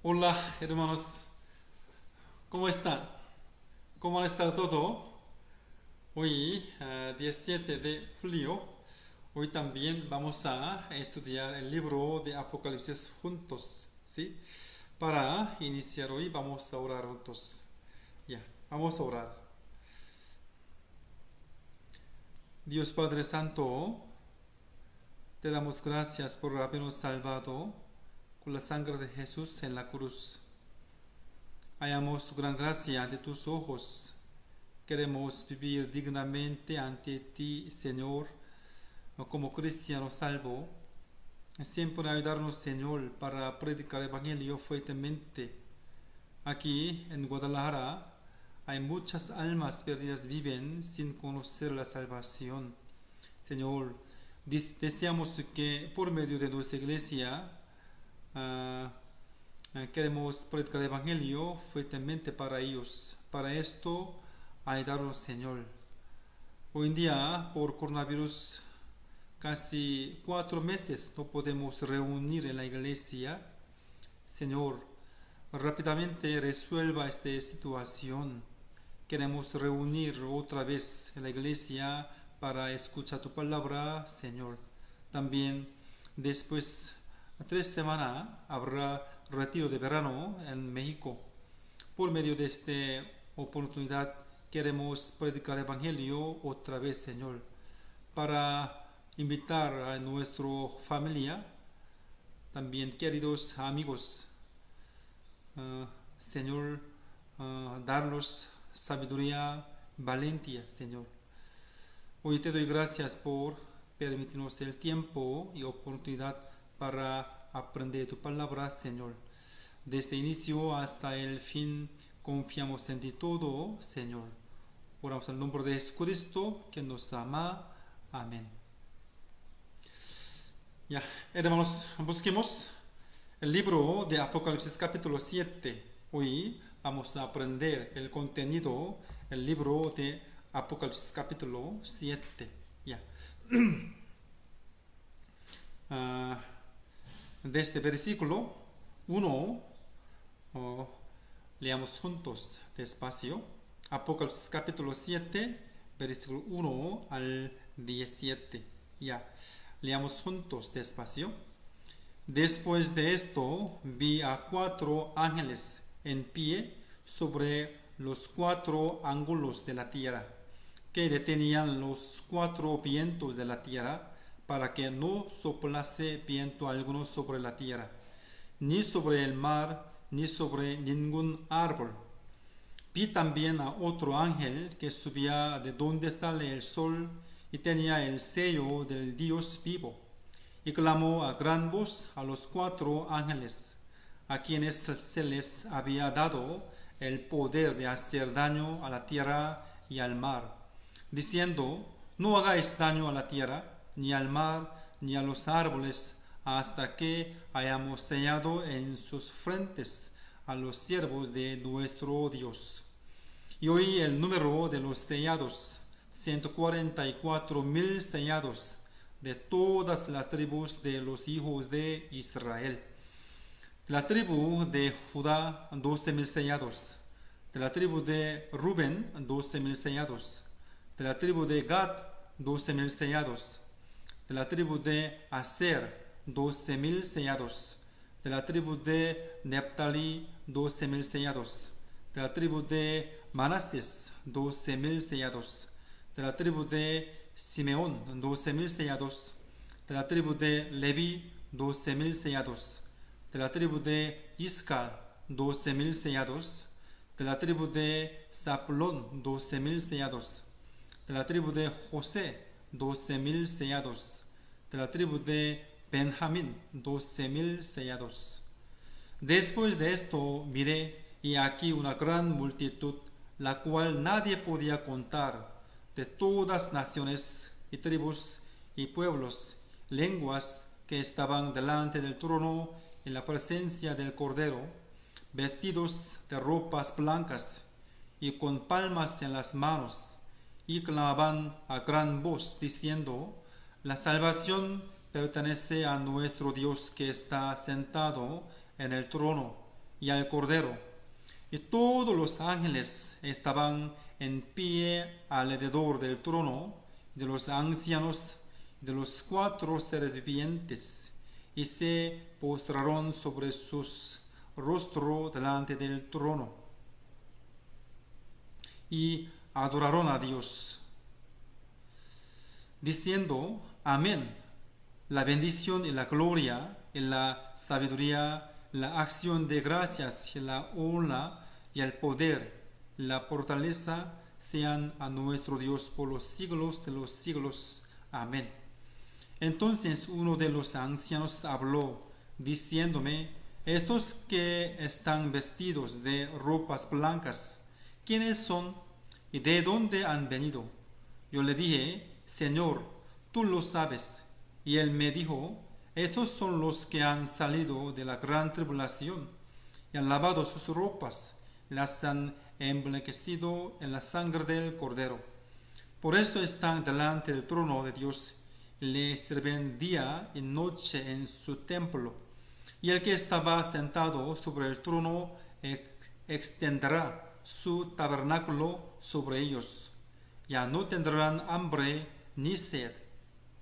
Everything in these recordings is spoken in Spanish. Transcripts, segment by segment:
Hola, hermanos, ¿cómo están? ¿Cómo han estado todo? Hoy, 17 de julio, hoy también vamos a estudiar el libro de Apocalipsis juntos, ¿sí? Para iniciar hoy vamos a orar juntos. Ya, vamos a orar. Dios Padre Santo, te damos gracias por habernos salvado con la sangre de Jesús en la cruz. Hallamos tu gran gracia ante tus ojos. Queremos vivir dignamente ante ti, Señor, como cristiano salvo. Siempre ayudarnos, Señor, para predicar el Evangelio fuertemente. Aquí en Guadalajara hay muchas almas perdidas viven sin conocer la salvación. Señor, deseamos que por medio de nuestra iglesia ah, queremos predicar el Evangelio fuertemente para ellos. Para esto, ayudarnos, Señor. Hoy en día, por coronavirus, casi 4 meses no podemos reunir en la iglesia. Señor, rápidamente resuelva esta situación. Queremos reunir otra vez en la iglesia para escuchar tu palabra, Señor. También después de 3 semanas habrá retiro de verano en México. Por medio de esta oportunidad queremos predicar el Evangelio otra vez, Señor, para invitar a nuestra familia, también queridos amigos, Señor, darnos sabiduría, valentía, Señor. Hoy te doy gracias por permitirnos el tiempo y oportunidad para aprender tu palabra, Señor. Desde el inicio hasta el fin confiamos en ti todo, Señor. Oramos en el nombre de Jesucristo, que nos ama. Amén. Ya, hermanos, busquemos el libro de Apocalipsis capítulo 7. Hoy vamos a aprender el contenido del libro de Apocalipsis capítulo 7. Ya. Desde versículo 1, leamos juntos despacio. Apocalipsis capítulo 7, versículo 1 al 17. Ya, leamos juntos despacio. Después de esto vi a 4 ángeles en pie sobre los 4 ángulos de la tierra, que detenían los 4 vientos de la tierra, para que no soplase viento alguno sobre la tierra, ni sobre el mar, ni sobre ningún árbol. Vi también a otro ángel que subía de donde sale el sol y tenía el sello del Dios vivo, y clamó a gran voz a los 4 ángeles, a quienes se les había dado el poder de hacer daño a la tierra y al mar, diciendo: no hagáis daño a la tierra, ni al mar, ni a los árboles, hasta que hayamos sellado en sus frentes a los siervos de nuestro Dios. Y oí el número de los sellados: 144,000 sellados, de todas las tribus de los hijos de Israel. De la tribu de Judá, 12,000 sellados. De la tribu de Rubén, 12,000 sellados. De la tribu de Gad, 12,000 sellados. De la tribu de Aser, 12,000 sellados. De la tribu de Neptalí, 12,000 sellados. De la tribu de Manasés, 12,000 sellados. De la tribu de Simeón, 12,000 sellados. De la tribu de Leví, 12,000 sellados. De la tribu de Iscar, 12,000 sellados. De la tribu de Zabulón, 12,000 sellados. De la tribu de José, 12,000 sellados. De la tribu de Benjamín, 12,000 sellados. Después de esto miré, y aquí una gran multitud, la cual nadie podía contar, de todas naciones y tribus y pueblos, lenguas, que estaban delante del trono en la presencia del Cordero, vestidos de ropas blancas y con palmas en las manos, y clamaban a gran voz, diciendo: la salvación pertenece a nuestro Dios, que está sentado en el trono, y al Cordero. Y todos los ángeles estaban en pie alrededor del trono, de los ancianos, de los 4 seres vivientes, y se postraron sobre sus rostros delante del trono, y adoraron a Dios, diciendo: Amén. La bendición y la gloria y la sabiduría, la acción de gracias y la honra y el poder, la fortaleza sean a nuestro Dios por los siglos de los siglos. Amén. Entonces uno de los ancianos habló, diciéndome: estos que están vestidos de ropas blancas, ¿quiénes son y de dónde han venido? Yo le dije: Señor, tú lo sabes. Y él me dijo: estos son los que han salido de la gran tribulación y han lavado sus ropas, las han emblanquecido en la sangre del Cordero. Por esto están delante del trono de Dios y le sirven día y noche en su templo. Y el que estaba sentado sobre el trono extenderá su tabernáculo sobre ellos. Ya no tendrán hambre ni sed,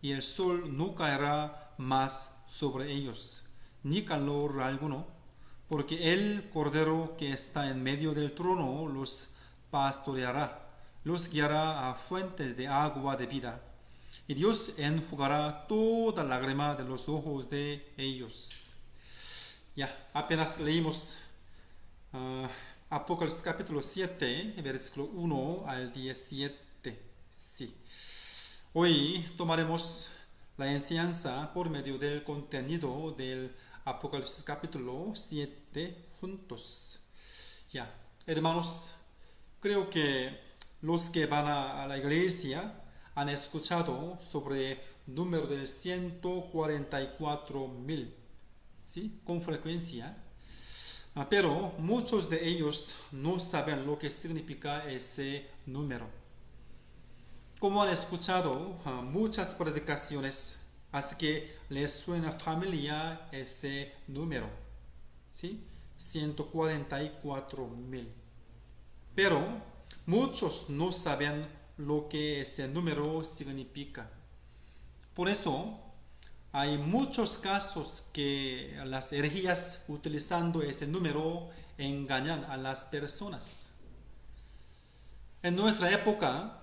y el sol no caerá más sobre ellos, ni calor alguno, porque el Cordero que está en medio del trono los pastoreará, los guiará a fuentes de agua de vida, y Dios enjugará toda lágrima de los ojos de ellos. Ya, apenas leímos Apocalipsis capítulo 7, versículo 1 al 17. Sí. Hoy tomaremos la enseñanza por medio del contenido del Apocalipsis capítulo 7 juntos. Ya, hermanos, creo que los que van a la iglesia han escuchado sobre el número de 144,000, ¿sí? Con frecuencia. Pero muchos de ellos no saben lo que significa ese número. Como han escuchado muchas predicaciones, así que les suena familiar ese número, ¿sí? 144,000. Pero muchos no saben lo que ese número significa. Por eso hay muchos casos que las herejías utilizando ese número engañan a las personas. En nuestra época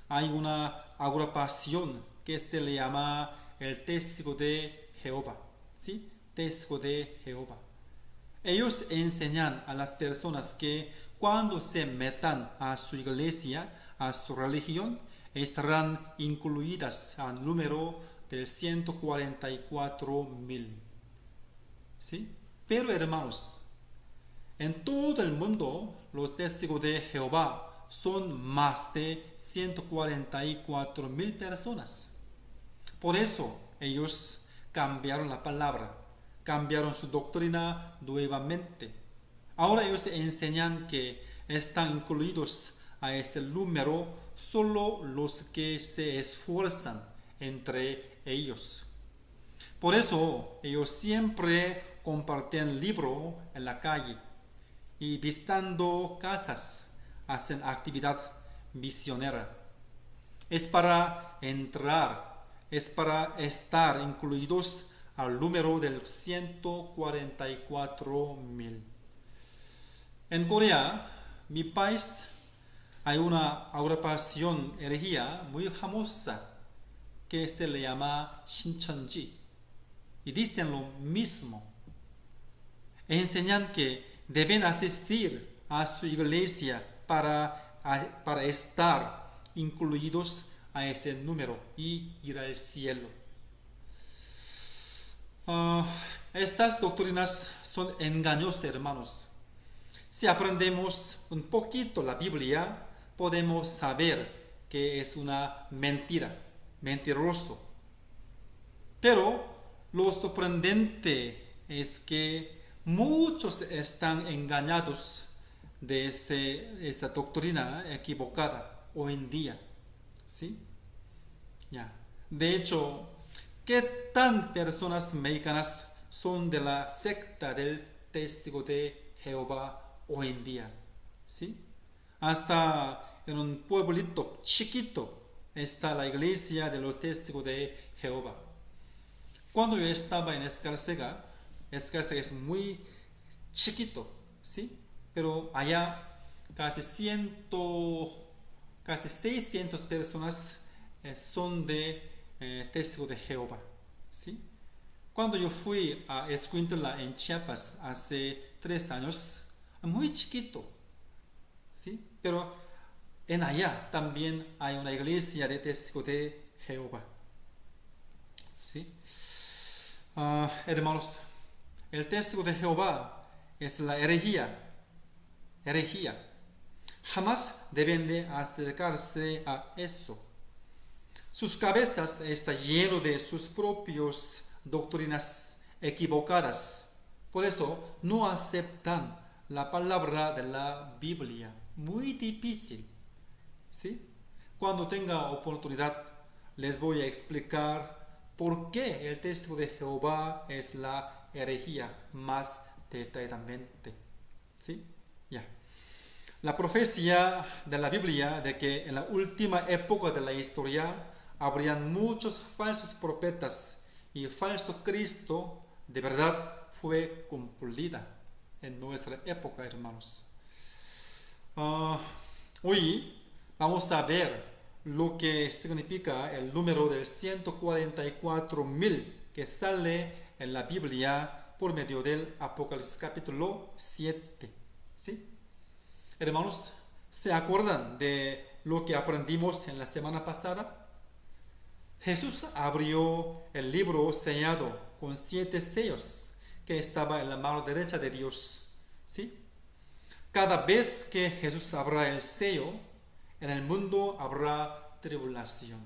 hay una agrupación que se le llama el Testigo de Jehová, ¿sí? Testigo de Jehová. Ellos enseñan a las personas que cuando se metan a su iglesia, a su religión, estarán incluidas al número del 144,000. ¿Sí? Pero hermanos, en todo el mundo los testigos de Jehová son más de 144,000 personas. Por eso ellos cambiaron la palabra, cambiaron su doctrina nuevamente. Ahora ellos enseñan que están incluidos a ese número solo los que se esfuerzan entre ellos. Por eso ellos siempre comparten libro en la calle y visitando casas hacen actividad misionera. Es para entrar, es para estar incluidos al número del 144,000. En Corea, mi país, hay una agrupación herejía muy famosa que se le llama Shincheonji, y dicen lo mismo. Enseñan que deben asistir a su iglesia para estar incluidos a ese número y ir al cielo. Estas doctrinas son engañosas, hermanos. Si aprendemos un poquito la Biblia, podemos saber que es una mentira, mentiroso. Pero lo sorprendente es que muchos están engañados de esa doctrina equivocada hoy en día. ¿Sí? Ya. De hecho, ¿qué tan personas mexicanas son de la secta del Testigo de Jehová hoy en día. ¿Sí? Hasta en un pueblito chiquito está la iglesia de los testigos de Jehová. Cuando yo estaba en Escárcega es muy chiquito, ¿sí? Pero allá casi 600 personas son de testigos de Jehová, ¿sí? Cuando yo fui a Escuintla en Chiapas hace 3 años, muy chiquito, ¿sí? Pero en allá también hay una iglesia de testigos de Jehová, ¿sí? Hermanos, el testigo de Jehová es la herejía. Jamás deben de acercarse a eso. Sus cabezas están llenas de sus propias doctrinas equivocadas. Por eso no aceptan la palabra de la Biblia. Muy difícil. ¿Sí? Cuando tenga oportunidad les voy a explicar por qué el testigo de Jehová es la herejía más detalladamente. ¿Sí? Ya. La profecía de la Biblia de que en la última época de la historia habrían muchos falsos profetas y falso Cristo de verdad fue cumplida en nuestra época, hermanos. Hoy vamos a ver lo que significa el número del 144,000 que sale en la Biblia por medio del Apocalipsis capítulo 7. ¿Sí? Hermanos, ¿se acuerdan de lo que aprendimos en la semana pasada? Jesús abrió el libro sellado con 7 sellos que estaba en la mano derecha de Dios. ¿Sí? Cada vez que Jesús abra el sello, en el mundo habrá tribulación.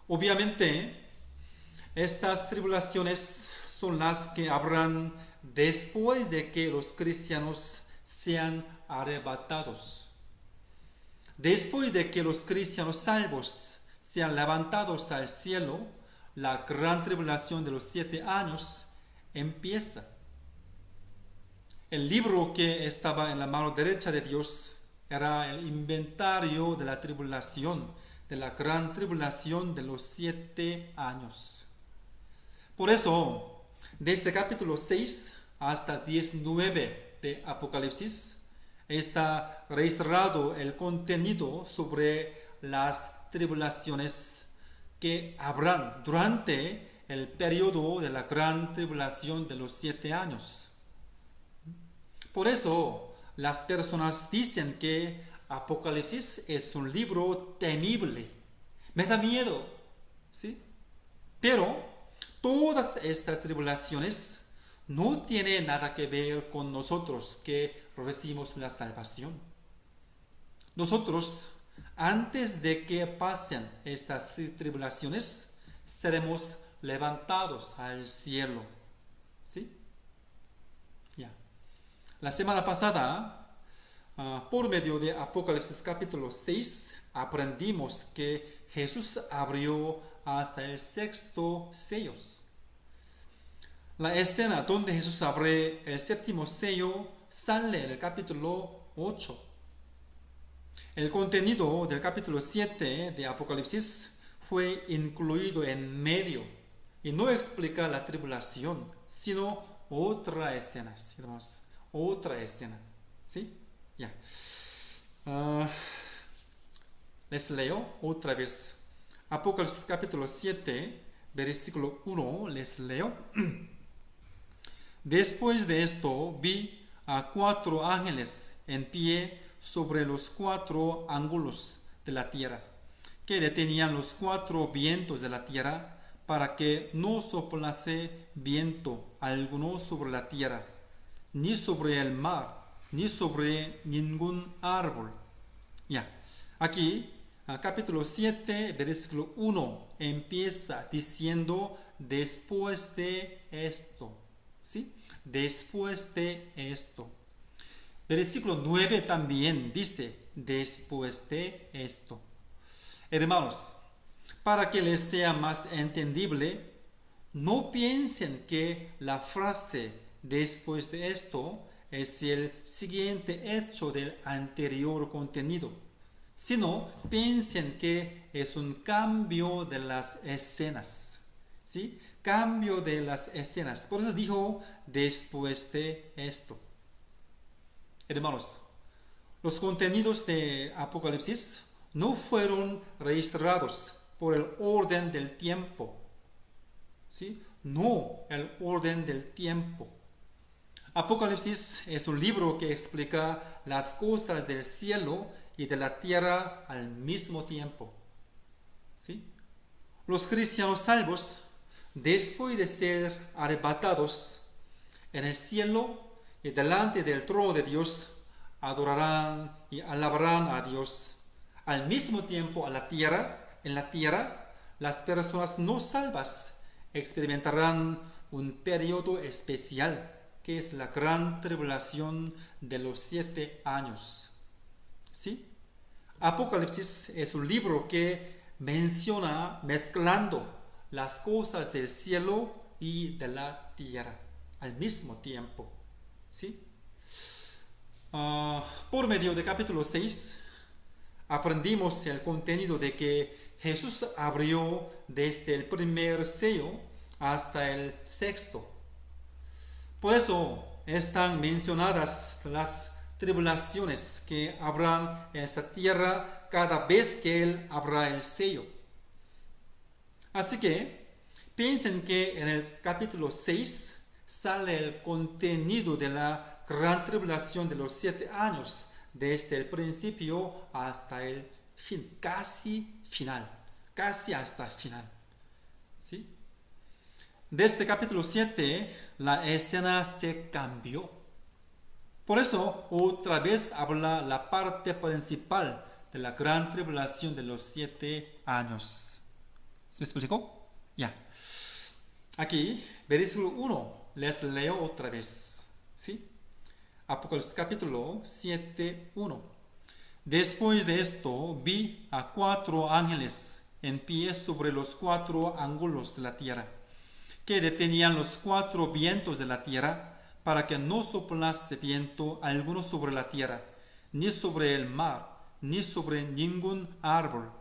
Obviamente, estas tribulaciones son las que habrán después de que los cristianos sean arrebatados. Después de que los cristianos salvos sean levantados al cielo, la gran tribulación de los 7 años empieza. El libro que estaba en la mano derecha de Dios era el inventario de la tribulación, de la gran tribulación de los 7 años. Por eso, desde capítulo 6 hasta 19 de Apocalipsis, está registrado el contenido sobre las tribulaciones que habrán durante el periodo de la gran tribulación de los 7 años. Por eso, las personas dicen que Apocalipsis es un libro temible. Me da miedo, ¿sí? Pero todas estas tribulaciones no tienen nada que ver con nosotros que recibimos la salvación. Nosotros, antes de que pasen estas tribulaciones, seremos levantados al cielo, ¿sí? Ya. La semana pasada, por medio de Apocalipsis capítulo 6, aprendimos que Jesús abrió hasta el 6º sello. La escena donde Jesús abre el 7º sello sale en el capítulo 8. El contenido del capítulo 7 de Apocalipsis fue incluido en medio y no explica la tribulación, sino otra escena, hermanos. Otra escena, ¿sí? Ya. Les leo otra vez. Apocalipsis capítulo 7, versículo 1, les leo. Después de esto vi a 4 ángeles en pie sobre los 4 ángulos de la tierra, que detenían los 4 vientos de la tierra para que no soplase viento alguno sobre la tierra, ni sobre el mar, ni sobre ningún árbol. Ya, aquí, capítulo 7, versículo 1, empieza diciendo después de esto. ¿Sí? Después de esto. Versículo 9 también dice después de esto. Hermanos, para que les sea más entendible, no piensen que la frase después de esto es el siguiente hecho del anterior contenido, sino piensen que es un cambio de las escenas. ¿Sí? Cambio de las escenas. Por eso dijo después de esto. Hermanos, los contenidos de Apocalipsis no fueron registrados por el orden del tiempo. ¿Sí? No el orden del tiempo. Apocalipsis es un libro que explica las cosas del cielo y de la tierra al mismo tiempo. ¿Sí? Los cristianos salvos, después de ser arrebatados en el cielo y delante del trono de Dios, adorarán y alabarán a Dios. Al mismo tiempo, en la tierra, las personas no salvas experimentarán un periodo especial, que es la gran tribulación de los 7 años. ¿Sí? Apocalipsis es un libro que menciona mezclando las cosas del cielo y de la tierra al mismo tiempo. ¿Sí? Por medio de capítulo 6 aprendimos el contenido de que Jesús abrió desde el primer sello hasta el sexto. Por eso están mencionadas las tribulaciones que habrán en esta tierra cada vez que Él abra el sello. Así que piensen que en el capítulo 6 sale el contenido de la gran tribulación de los 7 años, desde el principio hasta el fin, casi hasta el final. ¿Sí? Desde capítulo 7 la escena se cambió. Por eso otra vez habla la parte principal de la gran tribulación de los 7 años. ¿Se me explicó? Ya. Aquí, versículo 1, les leo otra vez. ¿Sí? Apocalipsis capítulo 7, 1. Después de esto vi a 4 ángeles en pie sobre los 4 ángulos de la tierra, que detenían los 4 vientos de la tierra, para que no soplase viento alguno sobre la tierra, ni sobre el mar, ni sobre ningún árbol.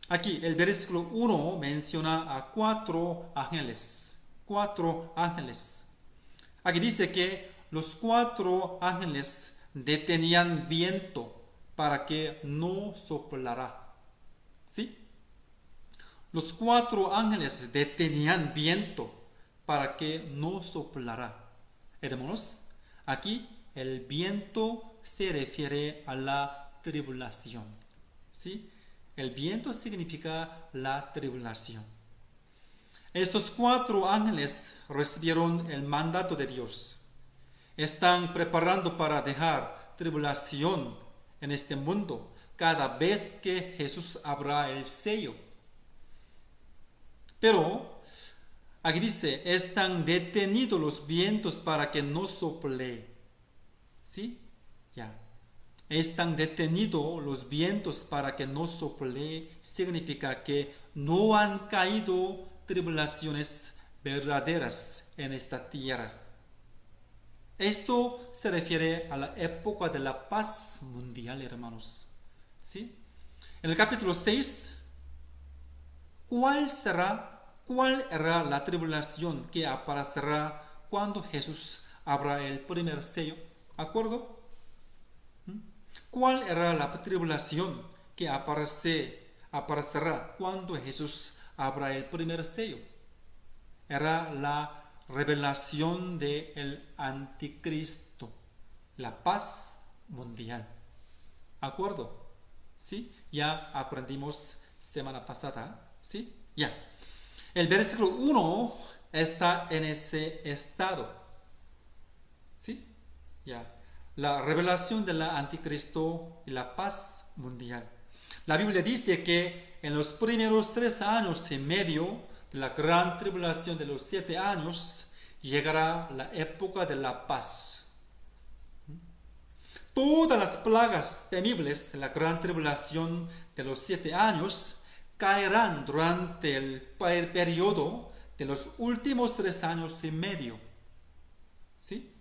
Aquí el versículo 1 menciona a 4 ángeles. 4 ángeles. Aquí dice que los 4 ángeles detenían viento para que no soplara. ¿Sí? Los 4 ángeles detenían viento para que no soplara. Hermanos, aquí el viento se refiere a la tribulación. ¿Sí? El viento significa la tribulación. Estos 4 ángeles recibieron el mandato de Dios. Están preparando para dejar tribulación en este mundo cada vez que Jesús abra el sello. Pero aquí dice, están detenidos los vientos para que no sople. ¿Sí? Ya. Están detenidos los vientos para que no sople. Significa que no han caído tribulaciones verdaderas en esta tierra. Esto se refiere a la época de la paz mundial, hermanos. ¿Sí? En el capítulo 6, ¿cuál era la tribulación que aparecerá cuando Jesús abra el primer sello? ¿Acuerdo? ¿Cuál era la tribulación que aparecerá cuando Jesús abra el primer sello? Era la revelación del anticristo, la paz mundial. ¿Acuerdo? ¿Sí? Ya aprendimos semana pasada. ¿Sí? Ya. El versículo 1 está en ese estado. ¿Sí? Ya. La revelación del anticristo y la paz mundial. La Biblia dice que en los primeros 3 años y medio de la gran tribulación de los 7 años llegará la época de la paz. Todas las plagas temibles de la gran tribulación de los 7 años caerán durante el periodo de los últimos 3 años y medio. ¿Sí?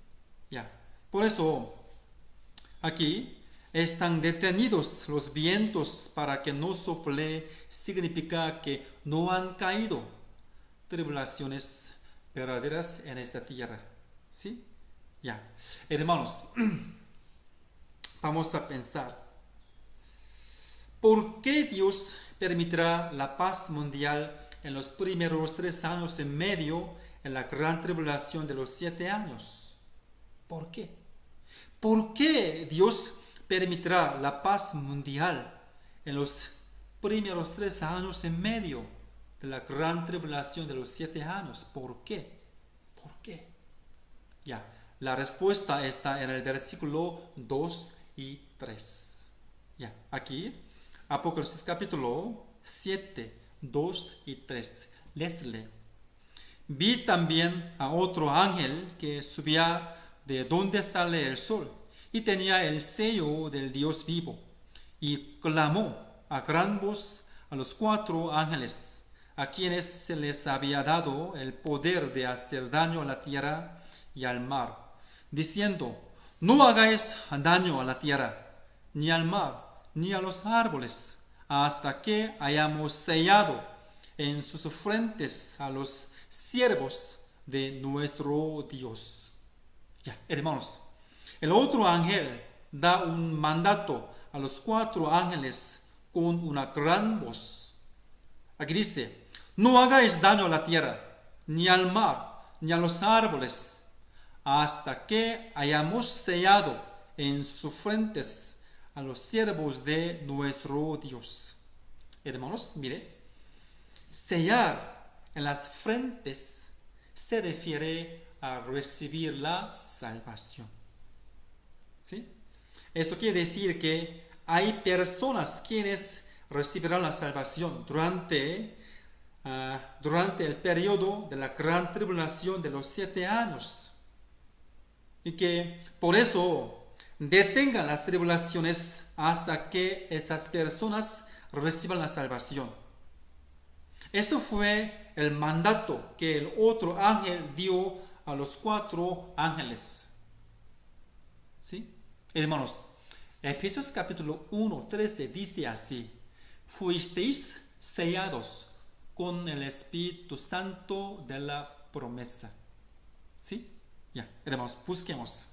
Ya. Por eso, aquí están detenidos los vientos para que no sople, significa que no han caído tribulaciones verdaderas en esta tierra. ¿Sí? Ya. Hermanos, vamos a pensar. ¿Por qué Dios permitirá la paz mundial en los primeros 3 años y medio en la gran tribulación de los 7 años? ¿Por qué? ¿Por qué Dios permitirá la paz mundial en los primeros 3 años y medio de la gran tribulación de los 7 años? ¿Por qué? ¿Por qué? Ya, la respuesta está en el versículo 2 y 3. Ya, aquí, Apocalipsis capítulo 7, 2 y 3. Les leo. Vi también a otro ángel que subía de donde sale el sol, y tenía el sello del Dios vivo, y clamó a gran voz a los 4 ángeles, a quienes se les había dado el poder de hacer daño a la tierra y al mar, diciendo: no hagáis daño a la tierra, ni al mar, ni a los árboles, hasta que hayamos sellado en sus frentes a los siervos de nuestro Dios. Ya, hermanos, el otro ángel da un mandato a los 4 ángeles con una gran voz. Aquí dice: no hagáis daño a la tierra, ni al mar, ni a los árboles, hasta que hayamos sellado en sus frentes a los siervos de nuestro Dios. Hermanos, mire, sellar en las frentes se refiere a recibir la salvación. ¿Sí? Esto quiere decir que hay personas quienes recibirán la salvación durante el periodo de la gran tribulación de los 7 años. Y que por eso detengan las tribulaciones hasta que esas personas reciban la salvación. Eso fue el mandato que el otro ángel dio a los 4 ángeles. ¿Sí? Hermanos, Efesios capítulo 1, 13 dice así: fuisteis sellados con el Espíritu Santo de la promesa. ¿Sí? Ya, hermanos, busquemos.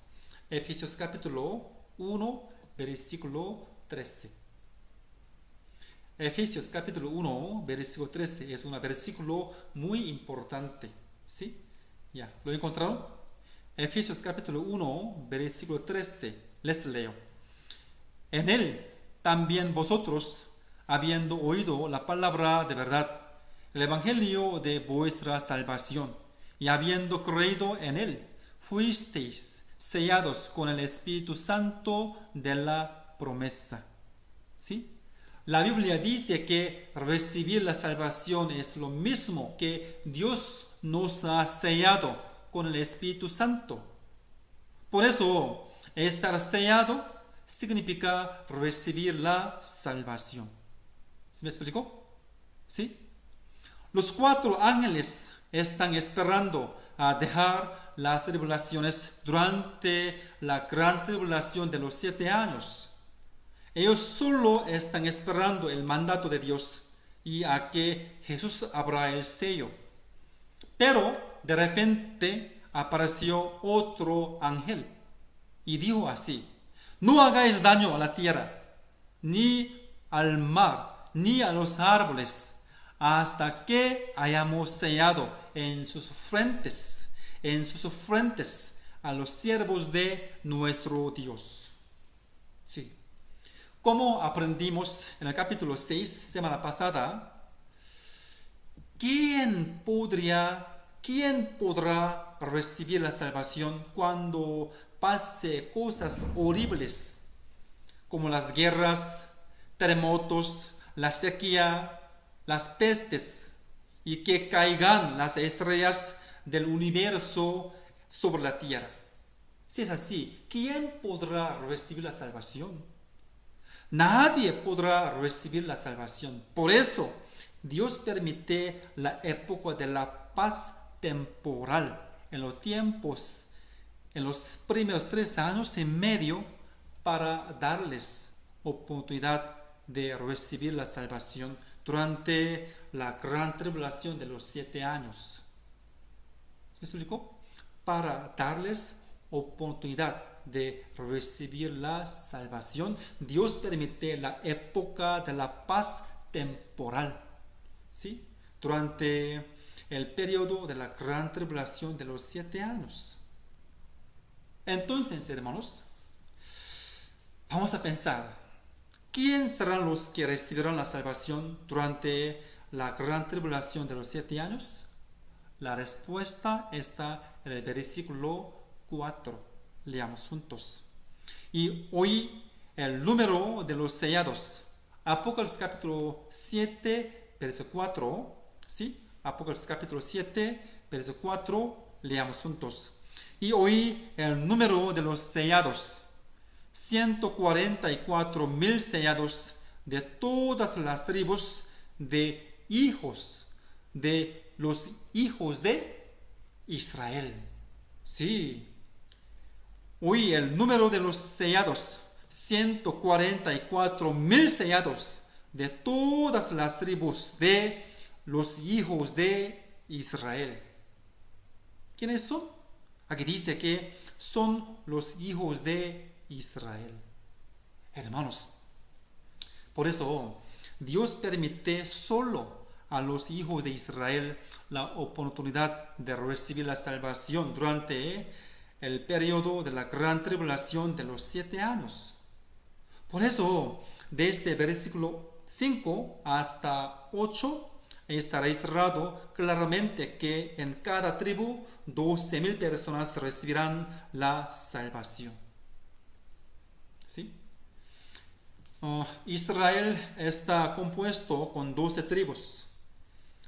Efesios capítulo 1, versículo 13. Efesios capítulo 1, versículo 13 es un versículo muy importante. ¿Sí? Ya, ¿lo encontraron? Efesios capítulo 1, versículo 13. Les leo. En él también vosotros, habiendo oído la palabra de verdad, el evangelio de vuestra salvación, y habiendo creído en él, fuisteis sellados con el Espíritu Santo de la promesa. ¿Sí? La Biblia dice que recibir la salvación es lo mismo que Dios nos ha sellado con el Espíritu Santo. Por eso, estar sellado significa recibir la salvación. ¿Se me explicó? ¿Sí? Los 4 ángeles están esperando a dejar las tribulaciones durante la gran tribulación de los 7 años. Ellos solo están esperando el mandato de Dios y a que Jesús abra el sello. Pero de repente apareció otro ángel y dijo así: no hagáis daño a la tierra, ni al mar, ni a los árboles, hasta que hayamos sellado en sus frentes a los siervos de nuestro Dios. Sí. Como aprendimos en el capítulo 6, semana pasada, ¿quién podrá recibir la salvación cuando pase cosas horribles como las guerras, terremotos, la sequía, las pestes, y que caigan las estrellas del universo sobre la tierra? Si es así, ¿quién podrá recibir la salvación? Nadie podrá recibir la salvación. Por eso, Dios permite la época de la paz temporal en los tiempos en los primeros 3 años y medio para darles oportunidad de recibir la salvación durante la gran tribulación de los 7 años. ¿Se me explicó? Para darles oportunidad de recibir la salvación, Dios permite la época de la paz temporal, ¿sí? Durante el periodo de la gran tribulación de los 7 años. Entonces, hermanos, vamos a pensar, ¿quién serán los que recibirán la salvación durante la gran tribulación de los 7 años? La respuesta está en el versículo 4. Leamos juntos. Y hoy el número de los sellados. Apocalipsis capítulo 7, verso 4. ¿Sí? Apocalipsis capítulo 7, verso 4. Leamos juntos. Y oí el número de los sellados. 144,000 sellados de todas las tribus de los hijos de Israel. Sí. Oí el número de los sellados. 144,000 sellados de todas las tribus de los hijos de Israel. ¿Quiénes son? Aquí dice que son los hijos de Israel. Hermanos, por eso Dios permite solo a los hijos de Israel la oportunidad de recibir la salvación durante el periodo de la gran tribulación de los 7 años. Por eso, desde versículo 5 hasta 8, está registrado claramente que en cada tribu 12,000 personas recibirán la salvación. ¿Sí? Israel está compuesto con 12 tribus.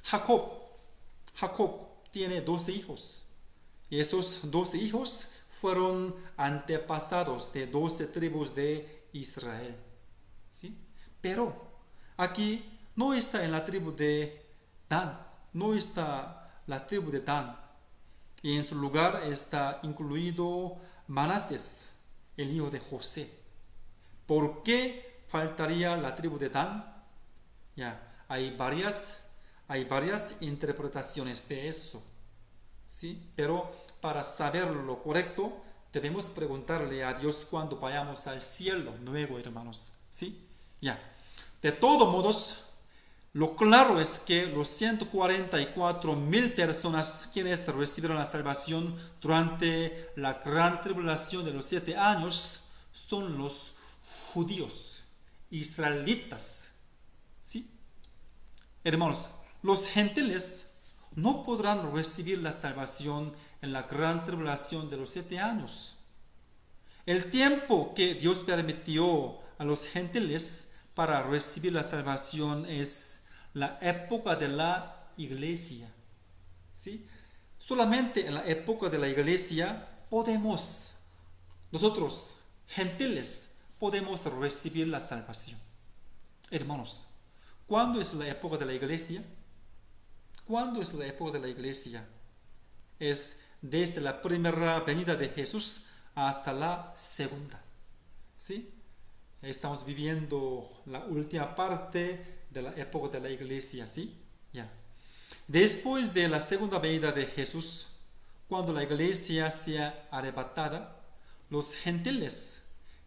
Jacob tiene 12 hijos. Y esos 12 hijos fueron antepasados de 12 tribus de Israel. ¿Sí? Pero aquí no está en la tribu de Dan. No está la tribu de Dan. Y en su lugar está incluido Manasés, el hijo de José. ¿Por qué faltaría la tribu de Dan? Ya, hay varias interpretaciones de eso. ¿Sí? Pero para saber lo correcto, debemos preguntarle a Dios cuando vayamos al cielo nuevo, hermanos. ¿Sí? Ya. De todos modos, lo claro es que los 144,000 personas quienes recibieron la salvación durante la gran tribulación de los 7 años son los judíos, israelitas. ¿Sí? Hermanos, los gentiles no podrán recibir la salvación en la gran tribulación de los 7 años. El tiempo que Dios permitió a los gentiles para recibir la salvación es la época de la iglesia. ¿Sí? Solamente en la época de la iglesia nosotros, gentiles, podemos recibir la salvación. Hermanos, ¿cuándo es la época de la iglesia? ¿Cuándo es la época de la iglesia? Es desde la primera venida de Jesús hasta la segunda. ¿Sí? Estamos viviendo la última parte de la época de la iglesia, ¿sí? Ya. Después de la segunda venida de Jesús, cuando la iglesia sea arrebatada, los gentiles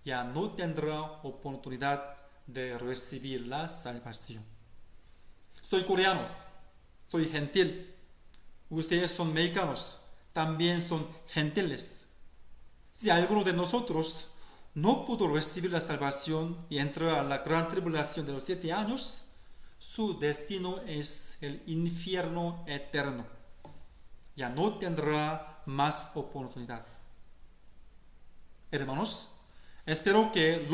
ya no tendrán oportunidad de recibir la salvación. Soy coreano, soy gentil. Ustedes son mexicanos, también son gentiles. Si alguno de nosotros no pudo recibir la salvación y entrar a la gran tribulación de los 7 años, su destino es el infierno eterno. Ya no tendrá más oportunidad. Hermanos, espero que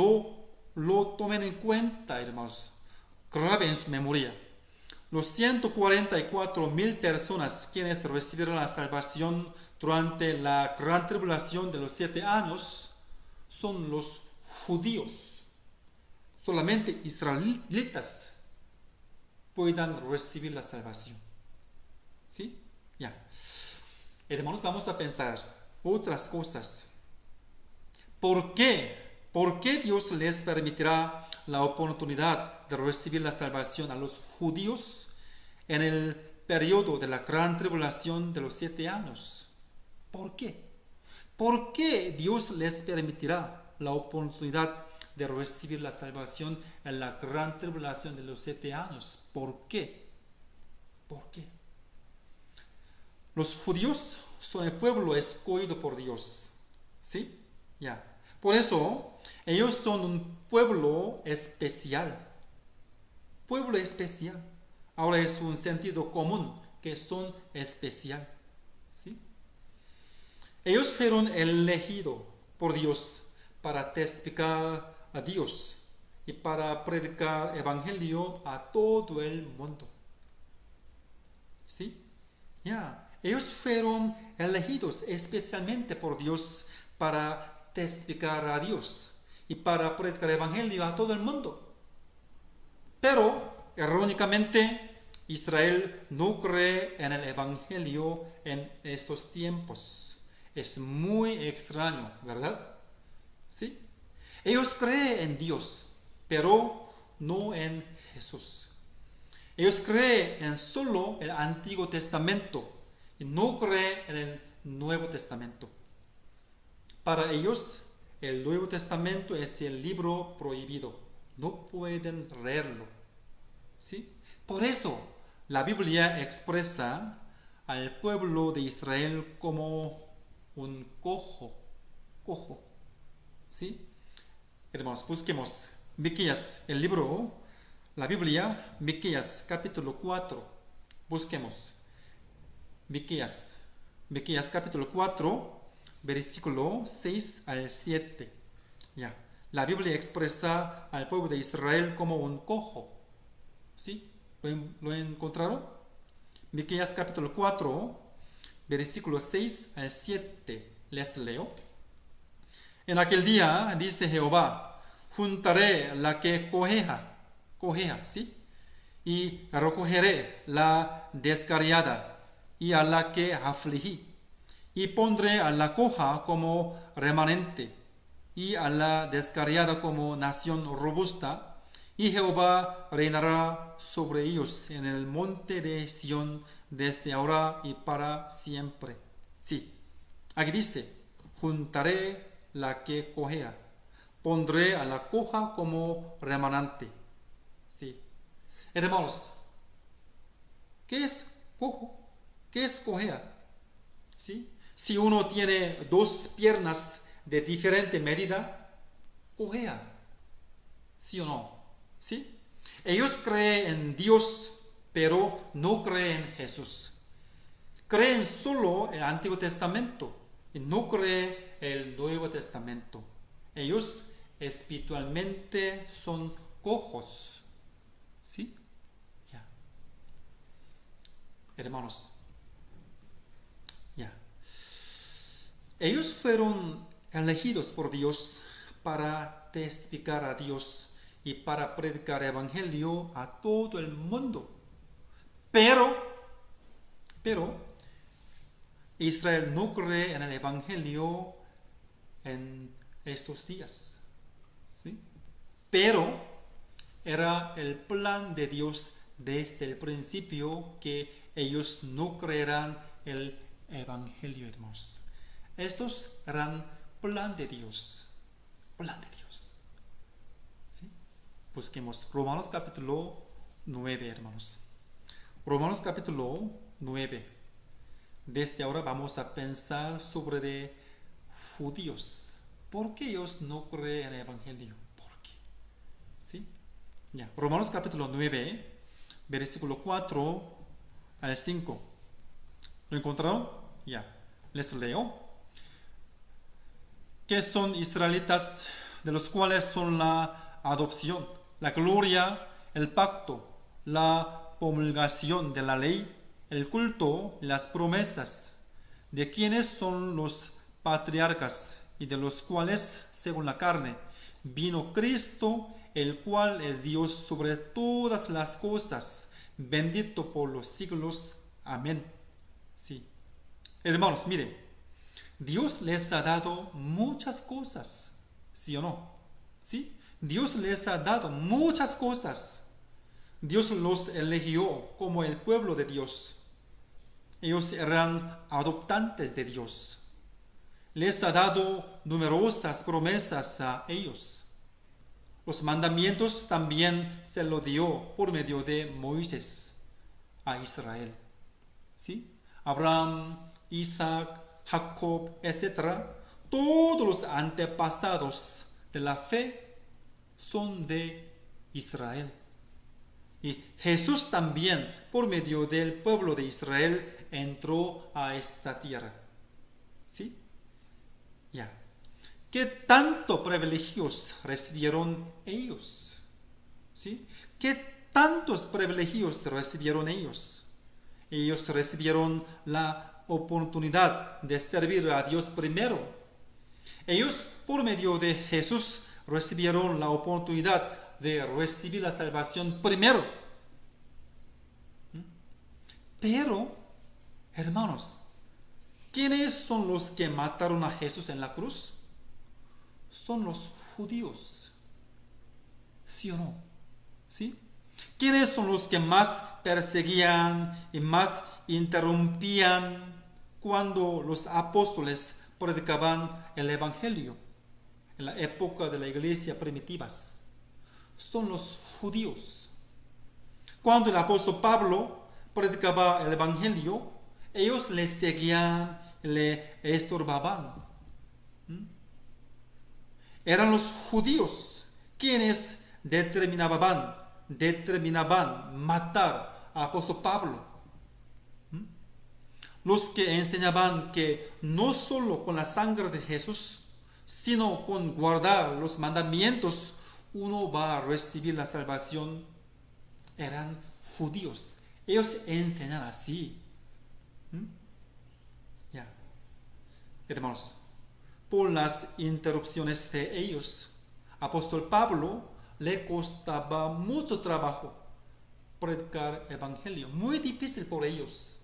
lo tomen en cuenta, hermanos. Graben en su memoria. Los 144,000 personas quienes recibieron la salvación durante la gran tribulación de los 7 años son los judíos. Solamente israelitas puedan recibir la salvación. ¿Sí? Ya. Hermanos, vamos a pensar. otras cosas. ¿Por qué? ¿Por qué Dios les permitirá la oportunidad de recibir la salvación a los judíos en el periodo de la gran tribulación de los 7 años? ¿Por qué? ¿Por qué Dios les permitirá la oportunidad de recibir la salvación en la gran tribulación de los 7 años? ¿Por qué? ¿Por qué? Los judíos son el pueblo escogido por Dios. ¿Sí? Ya. Por eso, ellos son un pueblo especial. Pueblo especial. Ahora es un sentido común que son especial. ¿Sí? Ellos fueron elegidos por Dios para testificar a Dios y para predicar evangelio a todo el mundo. ¿Sí? Ya. Ellos fueron elegidos especialmente por Dios para testificar a Dios y para predicar el evangelio a todo el mundo. Pero, erróneamente, Israel no cree en el evangelio en estos tiempos. Es muy extraño, ¿verdad? ¿Sí? Ellos creen en Dios, pero no en Jesús. Ellos creen en solo el Antiguo Testamento y no creen en el Nuevo Testamento. Para ellos, el Nuevo Testamento es el libro prohibido. No pueden leerlo. ¿Sí? Por eso, la Biblia expresa al pueblo de Israel como un cojo. Cojo. ¿Sí? Hermanos, busquemos Miqueas, el libro, la Biblia, Miqueas, capítulo 4. Busquemos Miqueas, capítulo 4. Versículo 6 al 7. Ya. La Biblia expresa al pueblo de Israel como un cojo. ¿Sí? ¿Lo encontraron? Miqueas capítulo 4, versículo 6 al 7. Les leo. En aquel día, dice Jehová, juntaré la que cojeja, ¿sí? Y recogeré la descarriada y a la que afligí. Y pondré a la coja como remanente, y a la descarriada como nación robusta, y Jehová reinará sobre ellos en el monte de Sión desde ahora y para siempre. Sí, aquí dice, juntaré la que cojea, pondré a la coja como remanente. Sí. Hermanos, ¿qué es cojo? ¿Qué es cojea? ¿Sí? Si uno tiene 2 piernas de diferente medida, cojea. ¿Sí o no? ¿Sí? Ellos creen en Dios, pero no creen en Jesús. Creen solo el Antiguo Testamento y no creen el Nuevo Testamento. Ellos espiritualmente son cojos. ¿Sí? Ya. Hermanos. Ya. Ellos fueron elegidos por Dios para testificar a Dios y para predicar el evangelio a todo el mundo. Pero Israel no cree en el evangelio en estos días. ¿Sí? Pero era el plan de Dios desde el principio que ellos no creerán el evangelio, hermanos. Estos eran plan de Dios. Plan de Dios. ¿Sí? Busquemos Romanos capítulo 9, hermanos. Romanos capítulo 9. Desde ahora vamos a pensar sobre de judíos. ¿Por qué ellos no creen en el evangelio? ¿Por qué? ¿Sí? Ya. Romanos capítulo 9, versículo 4 al 5. ¿Lo encontraron? Ya. Les leo. Que son israelitas, de los cuales son la adopción, la gloria, el pacto, la promulgación de la ley, el culto, las promesas, de quienes son los patriarcas y de los cuales, según la carne, vino Cristo, el cual es Dios sobre todas las cosas, bendito por los siglos. Amén. Sí. Hermanos, mire, Dios les ha dado muchas cosas, ¿sí o no? ¿Sí? Dios les ha dado muchas cosas. Dios los eligió como el pueblo de Dios. Ellos eran adoptantes de Dios. Les ha dado numerosas promesas a ellos. Los mandamientos también se lo dio por medio de Moisés a Israel. ¿Sí? Abraham, Isaac, Jacob, etc. Todos los antepasados de la fe son de Israel. Y Jesús también, por medio del pueblo de Israel, entró a esta tierra. ¿Sí? Ya. ¿Qué tanto privilegios recibieron ellos? ¿Sí? ¿Qué tantos privilegios recibieron ellos? Ellos recibieron la oportunidad de servir a Dios primero. Ellos, por medio de Jesús, recibieron la oportunidad de recibir la salvación primero. Pero, hermanos, ¿quiénes son los que mataron a Jesús en la cruz? Son los judíos. ¿Sí o no? ¿Sí? ¿Quiénes son los que más perseguían y más interrumpían cuando los apóstoles predicaban el Evangelio en la época de la iglesia primitivas? Son los judíos. Cuando el apóstol Pablo predicaba el Evangelio, ellos le seguían, le estorbaban. Eran los judíos quienes determinaban matar al apóstol Pablo. Los que enseñaban que no solo con la sangre de Jesús, sino con guardar los mandamientos, uno va a recibir la salvación, eran judíos. Ellos enseñan así. Ya. Hermanos, por las interrupciones de ellos, apóstol Pablo le costaba mucho trabajo predicar evangelio, muy difícil por ellos.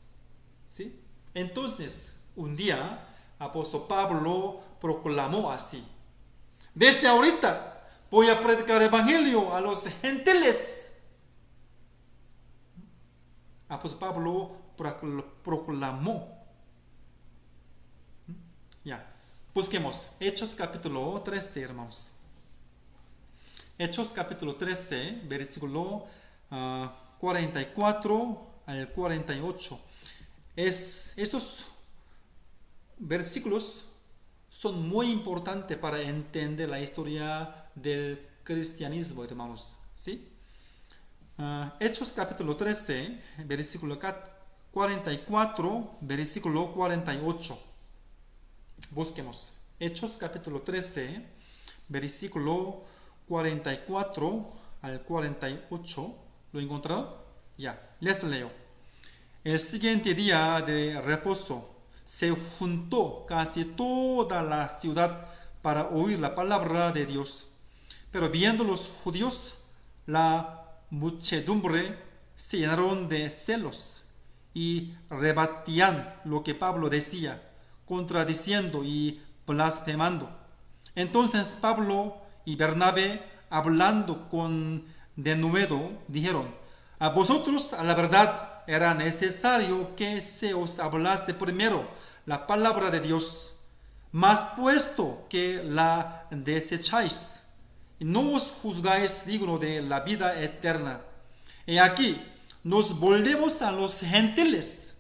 ¿Sí? Entonces, un día, apóstol Pablo proclamó así: desde ahorita voy a predicar evangelio a los gentiles. Apóstol Pablo proclamó. Ya. Busquemos Hechos capítulo 13, hermanos. Hechos capítulo 13, versículo 44 al 48. Estos versículos son muy importantes para entender la historia del cristianismo, hermanos. ¿Sí? Hechos capítulo 13, versículo 44, versículo 48. Busquemos Hechos capítulo 13, versículo 44 al 48. ¿Lo encontraron? Ya, les leo. El siguiente día de reposo se juntó casi toda la ciudad para oír la palabra de Dios. Pero viendo los judíos, la muchedumbre se llenaron de celos y rebatían lo que Pablo decía, contradiciendo y blasfemando. Entonces Pablo y Bernabé, hablando con denuedo, dijeron: a vosotros, a la verdad, era necesario que se os hablase primero la palabra de Dios, mas puesto que la desecháis y no os juzgáis digno de la vida eterna, he aquí, nos volvemos a los gentiles,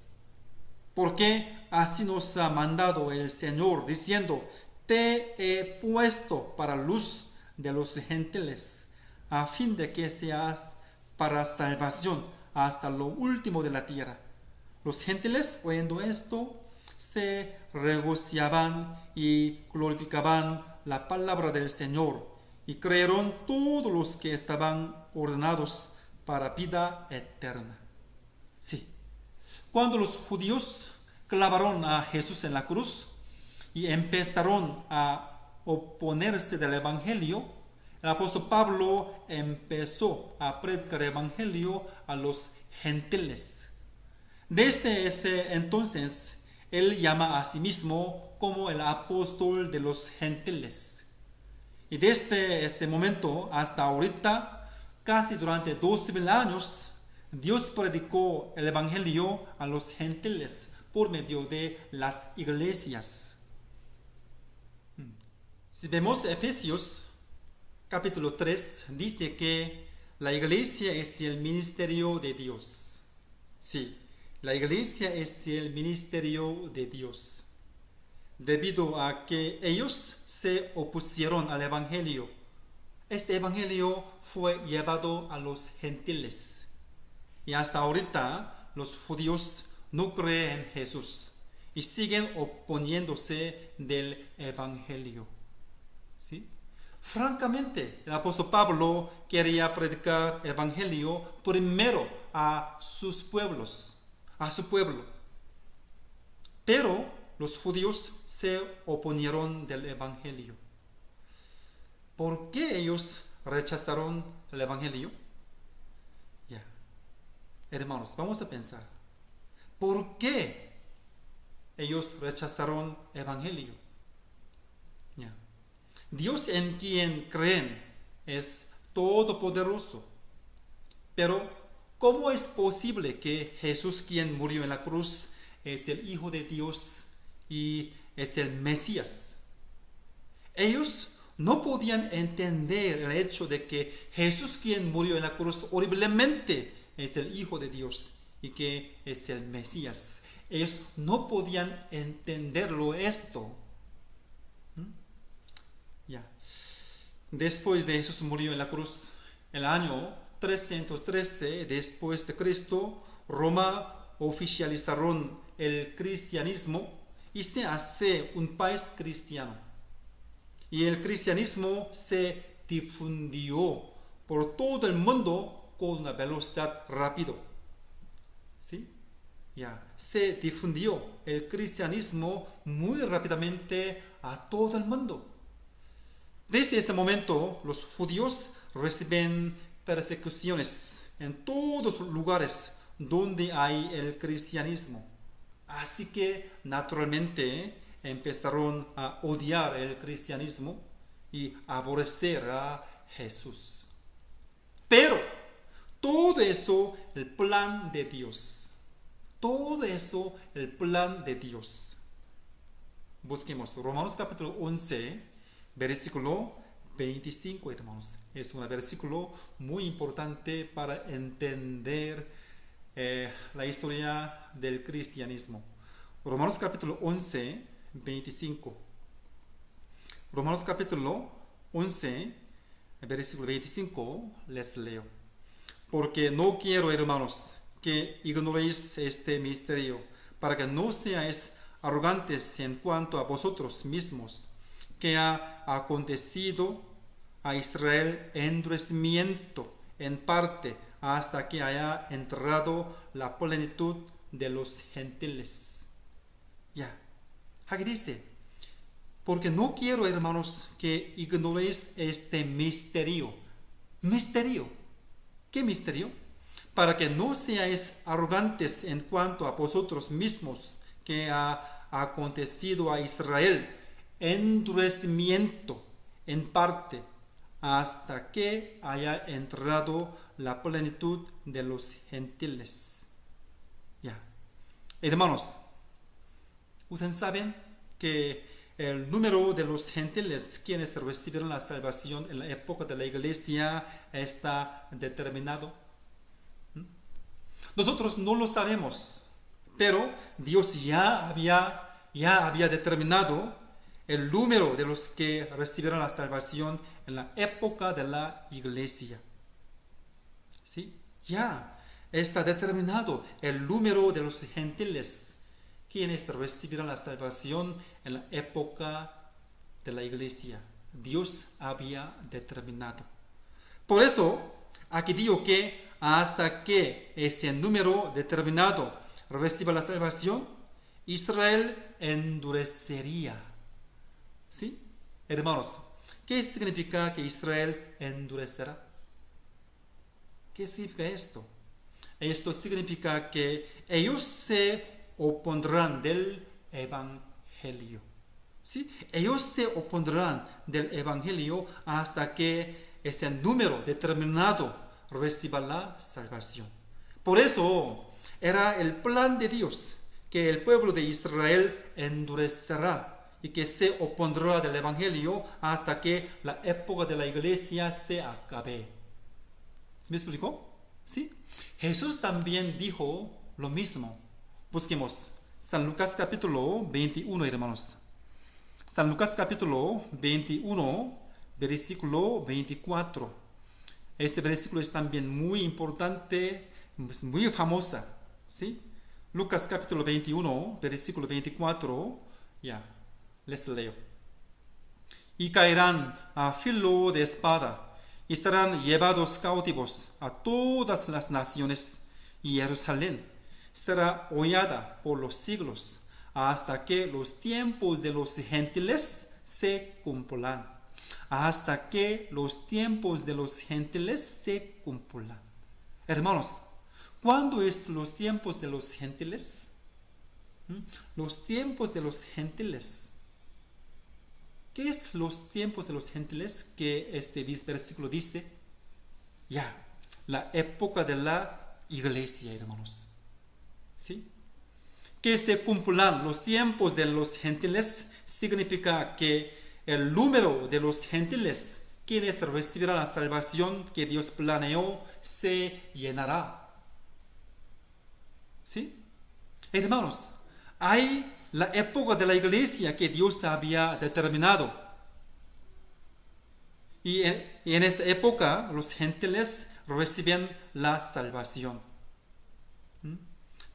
porque así nos ha mandado el Señor, diciendo: te he puesto para luz de los gentiles, a fin de que seas para salvación hasta lo último de la tierra. Los gentiles, oyendo esto, se regocijaban y glorificaban la palabra del Señor, y creyeron todos los que estaban ordenados para vida eterna. Sí, cuando los judíos clavaron a Jesús en la cruz y empezaron a oponerse del evangelio, el apóstol Pablo empezó a predicar el evangelio a los gentiles. Desde ese entonces, él llama a sí mismo como el apóstol de los gentiles. Y desde este momento hasta ahorita, casi durante 2000 años, Dios predicó el Evangelio a los gentiles por medio de las iglesias. Si vemos Efesios capítulo 3, dice que la iglesia es el ministerio de Dios. Sí, la iglesia es el ministerio de Dios. Debido a que ellos se opusieron al Evangelio, este Evangelio fue llevado a los gentiles. Y hasta ahorita los judíos no creen en Jesús y siguen oponiéndose del Evangelio. ¿Sí? Francamente, el apóstol Pablo quería predicar el Evangelio primero a sus pueblos, a su pueblo. Pero los judíos se oponieron del Evangelio. ¿Por qué ellos rechazaron el Evangelio? Hermanos, vamos a pensar. ¿Por qué ellos rechazaron el Evangelio? Dios en quien creen es todopoderoso. Pero, ¿cómo es posible que Jesús, quien murió en la cruz, es el Hijo de Dios y es el Mesías? Ellos no podían entender el hecho de que Jesús, quien murió en la cruz horriblemente, es el Hijo de Dios y que es el Mesías. Ellos no podían entenderlo esto. Después de Jesús murió en la cruz, el año 313 después de Cristo, Roma oficializaron el cristianismo y se hace un país cristiano. Y el cristianismo se difundió por todo el mundo con una velocidad rápida. ¿Sí? Se difundió el cristianismo muy rápidamente a todo el mundo. Desde este momento, los judíos reciben persecuciones en todos los lugares donde hay el cristianismo. Así que, naturalmente, empezaron a odiar el cristianismo y aborrecer a Jesús. Pero, todo eso, el plan de Dios. Todo eso, el plan de Dios. Busquemos Romanos capítulo 11, versículo 25, hermanos. Es un versículo muy importante para entender la historia del cristianismo. Romanos capítulo 11, 25. Romanos capítulo 11, versículo 25, les leo. Porque no quiero, hermanos, que ignoréis este misterio, para que no seáis arrogantes en cuanto a vosotros mismos, que ha acontecido a Israel endurecimiento en parte hasta que haya entrado la plenitud de los gentiles. Aquí dice, porque no quiero, hermanos, que ignoréis este misterio. ¿Misterio? ¿Qué misterio? Para que no seáis arrogantes en cuanto a vosotros mismos, que ha acontecido a Israel endurecimiento en parte hasta que haya entrado la plenitud de los gentiles. Hermanos, ustedes saben que el número de los gentiles quienes recibieron la salvación en la época de la iglesia está determinado. Nosotros no lo sabemos, pero Dios ya había determinado el número de los que recibieron la salvación en la época de la iglesia. ¿Sí? Ya está determinado el número de los gentiles quienes recibieron la salvación en la época de la iglesia. Dios había determinado. Por eso, aquí digo que hasta que ese número determinado reciba la salvación, Israel endurecería. ¿Sí? Hermanos, ¿qué significa que Israel endurecerá? ¿Qué significa esto? Esto significa que ellos se opondrán del evangelio. ¿Sí? Ellos se opondrán del evangelio hasta que ese número determinado reciba la salvación. Por eso era el plan de Dios que el pueblo de Israel endurecerá y que se opondrá del evangelio hasta que la época de la iglesia se acabe. ¿Me explicó? ¿Sí? Jesús también dijo lo mismo. Busquemos San Lucas capítulo 21, hermanos. San Lucas capítulo 21, versículo 24. Este versículo es también muy importante, muy famosa. ¿Sí? Lucas capítulo 21, versículo 24. Les leo. Y caerán a filo de espada, y estarán llevados cautivos a todas las naciones, y Jerusalén será hollada por los siglos, hasta que los tiempos de los gentiles se cumplan. Hasta que los tiempos de los gentiles se cumplan. Hermanos, ¿cuándo es los tiempos de los gentiles? Los tiempos de los gentiles. ¿Qué es los tiempos de los gentiles que este versículo dice? La época de la iglesia, hermanos. ¿Sí? Que se cumplan los tiempos de los gentiles significa que el número de los gentiles quienes recibirán la salvación que Dios planeó se llenará. ¿Sí? Hermanos, hay la época de la iglesia que Dios había determinado. Y en esa época los gentiles reciben la salvación.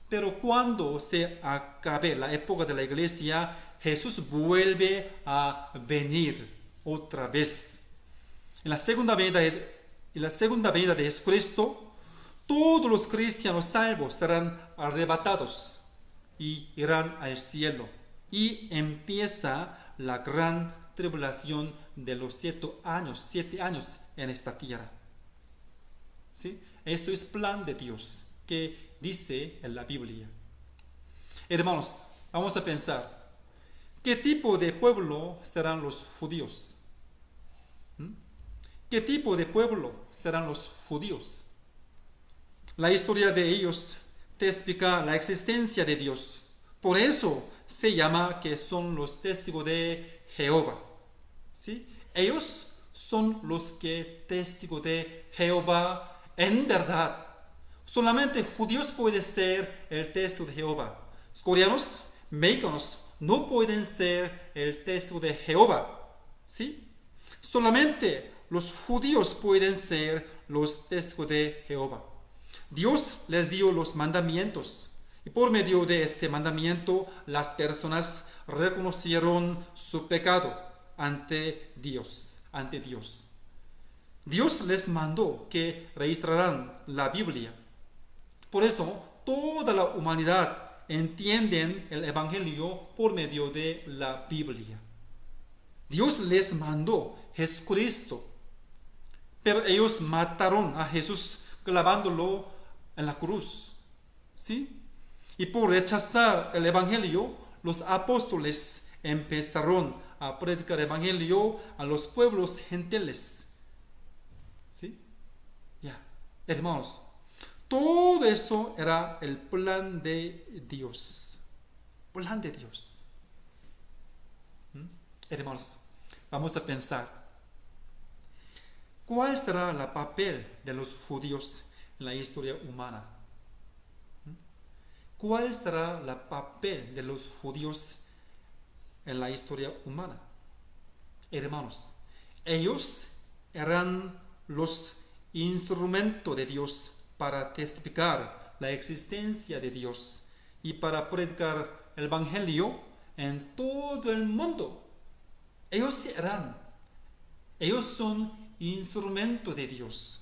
Pero cuando se acabe la época de la iglesia, Jesús vuelve a venir otra vez. En la segunda venida de Jesucristo, todos los cristianos salvos serán arrebatados y irán al cielo. Y empieza la gran tribulación de los 7 años en esta tierra. ¿Sí? Esto es plan de Dios que dice en la Biblia. Hermanos, vamos a pensar, ¿qué tipo de pueblo serán los judíos? ¿Qué tipo de pueblo serán los judíos? La historia de ellos testifica la existencia de Dios. Por eso se llama que son los testigos de Jehová. ¿Sí? Ellos son los que testigos de Jehová en verdad. Solamente judíos pueden ser el testigo de Jehová. Coreanos, mexicanos no pueden ser el testigo de Jehová. ¿Sí? Solamente los judíos pueden ser los testigos de Jehová. Dios les dio los mandamientos y por medio de ese mandamiento las personas reconocieron su pecado ante Dios. Dios les mandó que registraran la Biblia. Por eso toda la humanidad entiende el Evangelio por medio de la Biblia. Dios les mandó Jesucristo, pero ellos mataron a Jesús clavándolo en la cruz. ¿Sí? Y por rechazar el Evangelio, los apóstoles empezaron a predicar el Evangelio a los pueblos gentiles. ¿Sí? Hermanos, todo eso era el plan de Dios. Plan de Dios. Hermanos, vamos a pensar. ¿Cuál será el papel de los judíos en la historia humana? ¿Cuál será el papel de los judíos en la historia humana? Hermanos, ellos eran los instrumentos de Dios para testificar la existencia de Dios y para predicar el Evangelio en todo el mundo. Ellos son instrumentos de Dios.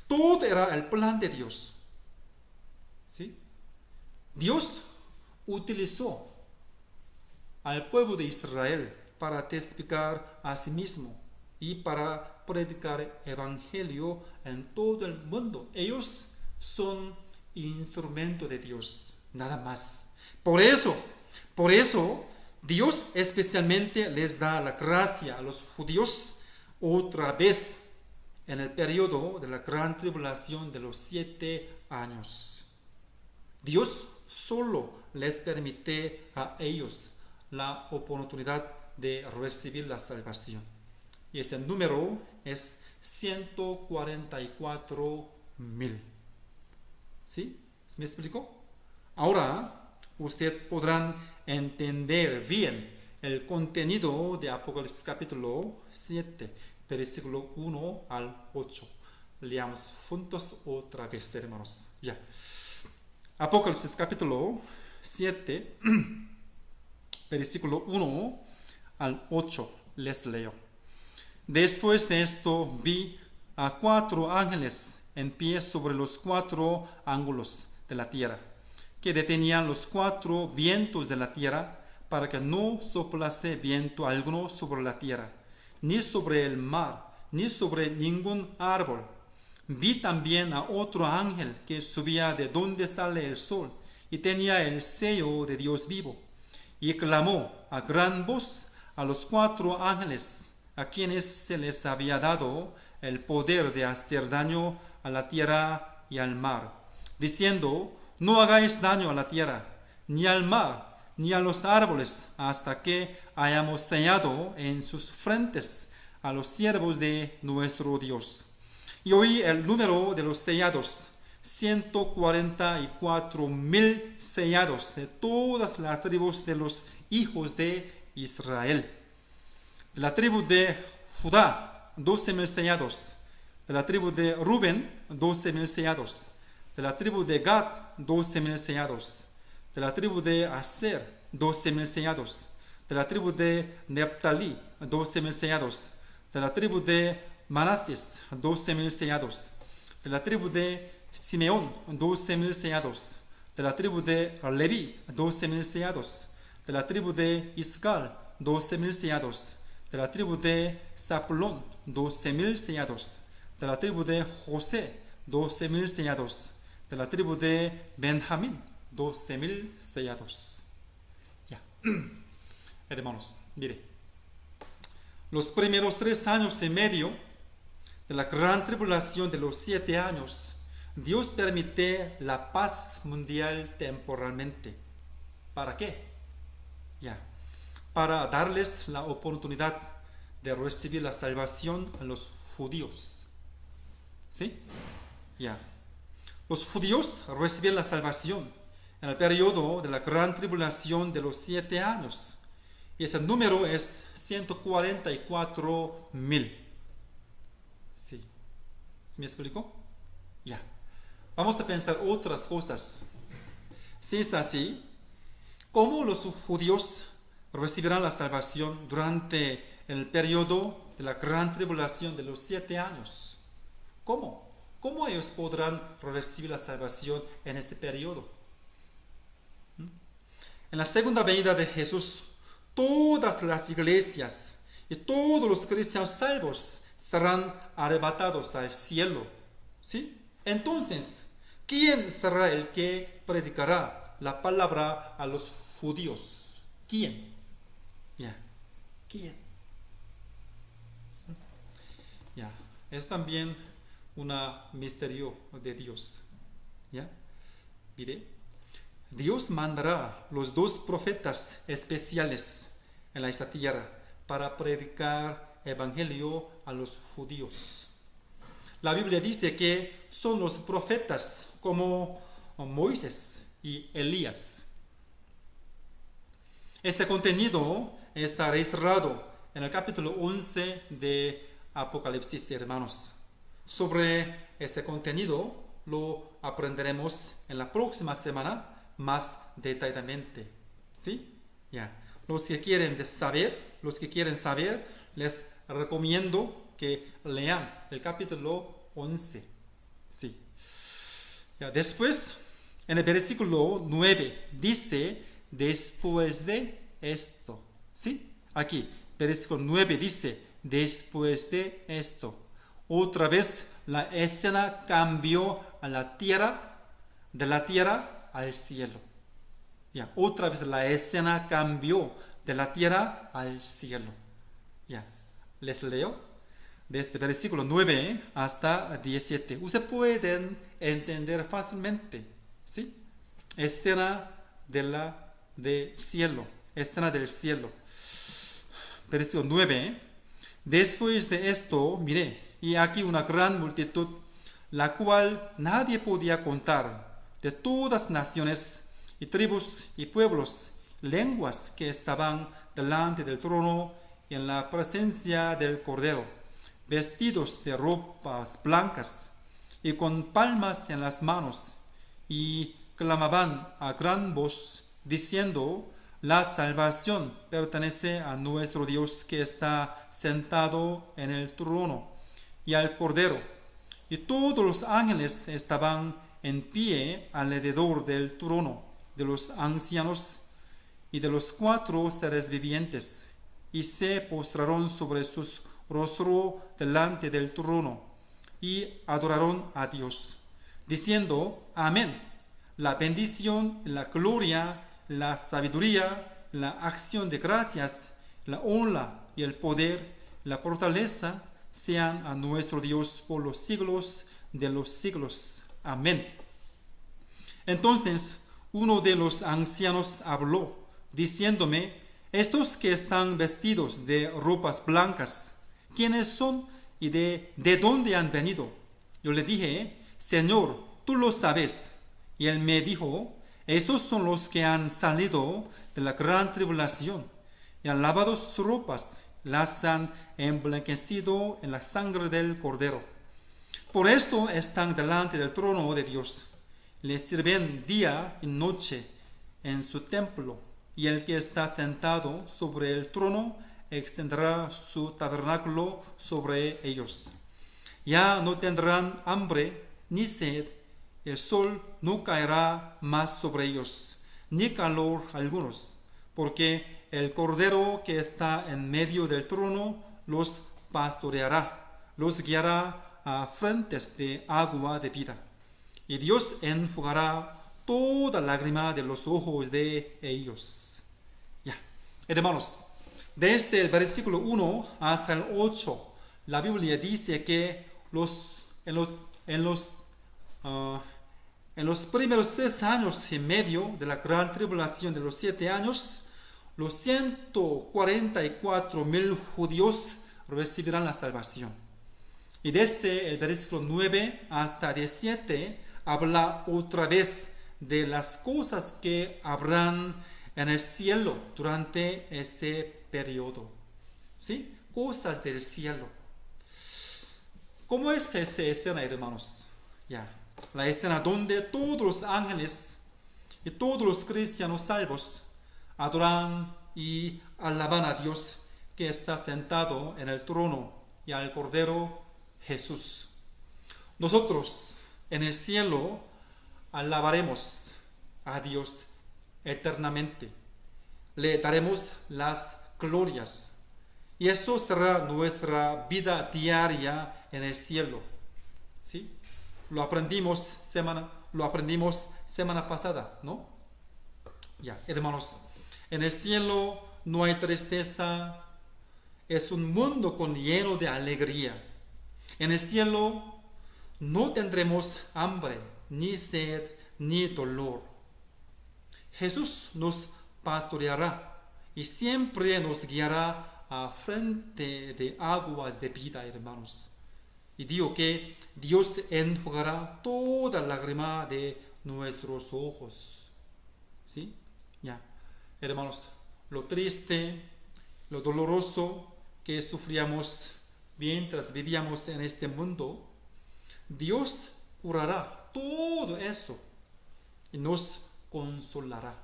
Todo era el plan de Dios. ¿Sí? Dios utilizó al pueblo de Israel para testificar a sí mismo y para predicar el Evangelio en todo el mundo. Ellos son instrumentos de Dios, nada más. Por eso, Dios especialmente les da la gracia a los judíos otra vez en el periodo de la gran tribulación de los 7 años. Dios solo les permite a ellos la oportunidad de recibir la salvación. Y ese número es 144,000. ¿Sí? ¿Se me explicó? Ahora, usted podrán entender bien el contenido de Apocalipsis capítulo 7, versículo 1 al 8. Leamos juntos otra vez, hermanos. Ya. Apocalipsis capítulo 7, versículo 1 al 8. Les leo. Después de esto vi a 4 ángeles en pie sobre los 4 ángulos de la tierra, que detenían los 4 vientos de la tierra, para que no soplase viento alguno sobre la tierra, ni sobre el mar, ni sobre ningún árbol. Vi también a otro ángel que subía de donde sale el sol, y tenía el sello de Dios vivo, y clamó a gran voz a los 4 ángeles, a quienes se les había dado el poder de hacer daño a la tierra y al mar, diciendo: no hagáis daño a la tierra, ni al mar, ni a los árboles, hasta que hayamos sellado en sus frentes a los siervos de nuestro Dios. Y oí el número de los sellados: 144,000 sellados de todas las tribus de los hijos de Israel. De la tribu de Judá, 12,000 sellados. De la tribu de Rubén, 12,000 sellados. De la tribu de Gad, 12,000 sellados. De la tribu de Aser, 12,000 sellados. De la tribu de Neptalí, 12,000 sellados. De la tribu de Manasés, 12,000 sellados. De la tribu de Simeón, 12,000 sellados. De la tribu de Leví, 12,000 sellados. De la tribu de Iscal, 12,000 sellados. De la tribu de Zabulón, 12,000 sellados. De la tribu de José, 12,000 sellados. De la tribu de Benjamín, 12,000 sellados. Ya. Hermanos, mire. Los primeros 3 años y medio de la gran tribulación de los 7 años, Dios permite la paz mundial temporalmente. ¿Para qué? Ya. Para darles la oportunidad de recibir la salvación a los judíos. ¿Sí? Ya. Los judíos reciben la salvación en el periodo de la gran tribulación de los 7 años. Y ese número es 144,000. ¿Sí? ¿Se me explicó? Ya. Vamos a pensar otras cosas. Si es así, ¿cómo los judíos recibirán la salvación durante el periodo de la gran tribulación de los 7 años? ¿Cómo? ¿Cómo ellos podrán recibir la salvación en este periodo? En la segunda venida de Jesús, todas las iglesias y todos los cristianos salvos serán arrebatados al cielo. ¿Sí? Entonces, ¿quién será el que predicará la palabra a los judíos? ¿Quién? Ya. ¿Quién? Ya. Es también un misterio de Dios. ¿Ya? Mire, Dios mandará los 2 profetas especiales en esta tierra para predicar el evangelio a los judíos. La Biblia dice que son los profetas como Moisés y Elías. Este contenido está registrado en el capítulo 11 de Apocalipsis, hermanos. Sobre este contenido lo aprenderemos en la próxima semana más detalladamente. ¿Sí? Ya. Los que quieren saber, les recomiendo que lean el capítulo 11. ¿Sí? Ya. Después, en el versículo 9, dice: después de esto. ¿Sí? Aquí, versículo 9 dice: después de esto. Otra vez la escena cambió a la tierra, de la tierra al cielo. Ya, otra vez la escena cambió de la tierra al cielo. Ya, les leo desde versículo 9 hasta 17. Ustedes pueden entender fácilmente, ¿sí? Escena del cielo, escena del cielo. Versículo 9. Después de esto, miré, y aquí una gran multitud, la cual nadie podía contar, de todas naciones y tribus y pueblos, lenguas que estaban delante del trono y en la presencia del Cordero, vestidos de ropas blancas y con palmas en las manos, y clamaban a gran voz, diciendo: la salvación pertenece a nuestro Dios que está sentado en el trono y al Cordero. Y todos los ángeles estaban en pie alrededor del trono, de los ancianos y de los 4 seres vivientes, y se postraron sobre sus rostros delante del trono y adoraron a Dios, diciendo: amén. La bendición, la gloria, la sabiduría, la acción de gracias, la honra y el poder, la fortaleza sean a nuestro Dios por los siglos de los siglos. Amén. Entonces uno de los ancianos habló, diciéndome: estos que están vestidos de ropas blancas, ¿quiénes son y de dónde han venido? Yo le dije: Señor, tú lo sabes. Y él me dijo: estos son los que han salido de la gran tribulación y han lavado sus ropas, las han emblanquecido en la sangre del Cordero. Por esto están delante del trono de Dios. Le sirven día y noche en su templo, y el que está sentado sobre el trono extenderá su tabernáculo sobre ellos. Ya no tendrán hambre ni sed. El sol no caerá más sobre ellos, ni calor algunos, porque el Cordero que está en medio del trono los pastoreará, los guiará a fuentes de agua de vida. Y Dios enjugará toda lágrima de los ojos de ellos. Ya, hermanos, desde el versículo 1 hasta el 8, la Biblia dice que en los primeros 3 años y medio de la gran tribulación de los 7 años, los 144,000 judíos recibirán la salvación. Y desde el versículo 9 hasta 17 habla otra vez de las cosas que habrán en el cielo durante ese periodo. ¿Sí? Cosas del cielo. ¿Cómo es esa escena, hermanos? Ya. La escena donde todos los ángeles y todos los cristianos salvos adoran y alaban a Dios que está sentado en el trono y al Cordero Jesús. Nosotros en el cielo alabaremos a Dios eternamente. Le daremos las glorias. Y eso será nuestra vida diaria en el cielo. ¿Sí? Lo aprendimos semana pasada, ¿no? Ya, hermanos, en el cielo no hay tristeza, es un mundo lleno de alegría. En el cielo no tendremos hambre, ni sed, ni dolor. Jesús nos pastoreará y siempre nos guiará a frente de aguas de vida, hermanos. Y digo que Dios enjugará toda lágrima de nuestros ojos. ¿Sí? Ya. Hermanos, lo triste, lo doloroso que sufríamos mientras vivíamos en este mundo, Dios curará todo eso y nos consolará.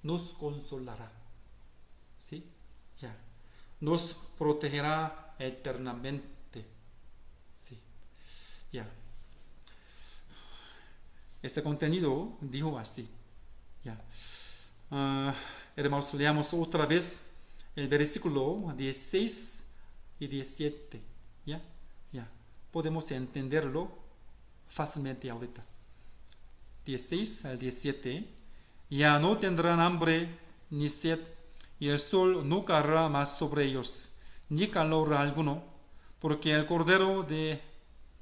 Nos consolará. ¿Sí? Ya. Nos protegerá eternamente. Sí, ya. Este contenido dijo así. Ya. Hermanos, leamos otra vez el versículo 16 y 17. Ya, ya. Podemos entenderlo fácilmente ahorita. 16 al 17 Ya no tendrán hambre ni sed, y el sol no caerá más sobre ellos, ni calor alguno, porque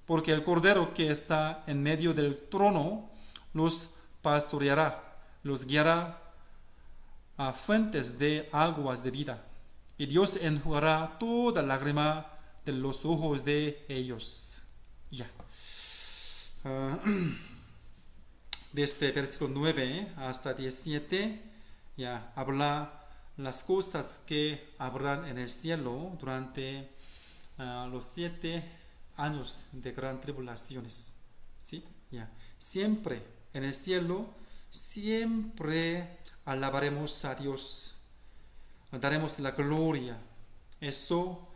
porque el cordero que está en medio del trono los pastoreará, los guiará a fuentes de aguas de vida, y Dios enjugará toda lágrima de los ojos de ellos. Ya. Ah, Desde versículo 9 hasta 17 ya habla las cosas que habrán en el cielo durante los 7 años de gran tribulaciones. ¿Sí? Ya. Siempre en el cielo, siempre alabaremos a Dios, daremos la gloria. Eso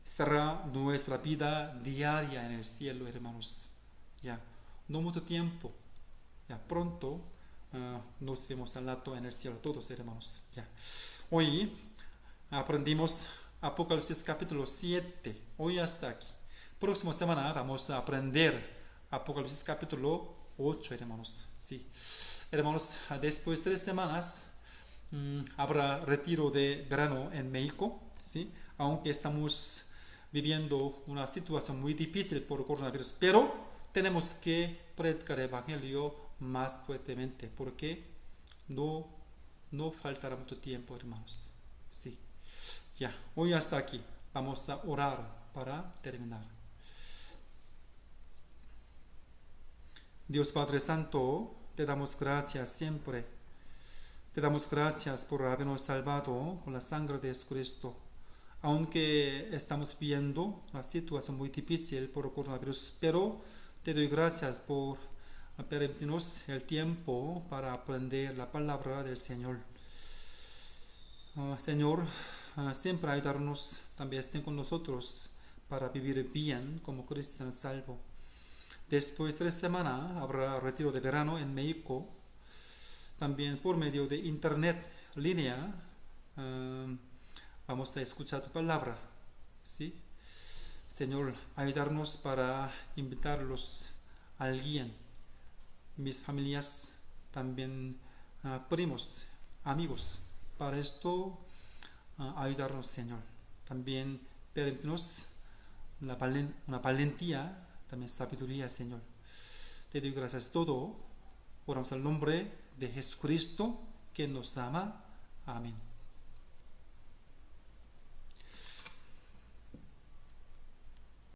será nuestra vida diaria en el cielo, hermanos. Ya, no mucho tiempo, ya pronto nos vemos al lado en el cielo, todos hermanos. Ya. Hoy aprendimos Apocalipsis capítulo 7, hoy hasta aquí. Próxima semana vamos a aprender Apocalipsis capítulo 8, hermanos. Sí. Hermanos, después de 3 semanas habrá retiro de verano en México, ¿sí? Aunque estamos viviendo una situación muy difícil por coronavirus, pero tenemos que predicar el evangelio más fuertemente, porque no faltará mucho tiempo, hermanos. Sí. Ya, hoy hasta aquí. Vamos a orar para terminar. Dios Padre Santo, te damos gracias siempre. Te damos gracias por habernos salvado con la sangre de Jesucristo. Aunque estamos viendo una situación muy difícil por el coronavirus, pero te doy gracias por permitirnos el tiempo para aprender la palabra del Señor. Señor, siempre ayudarnos, también estén con nosotros para vivir bien como cristianos salvos. Después de 3 semanas habrá retiro de verano en México, también por medio de internet, línea. Vamos a escuchar tu palabra, ¿sí? Señor, ayudarnos para invitarlos a alguien, mis familias, también primos, amigos. Para esto, ayudarnos, Señor. También permítanos una valentía, también sabiduría, Señor. Te doy gracias todo. Oramos al nombre de Jesucristo, que nos ama. Amén.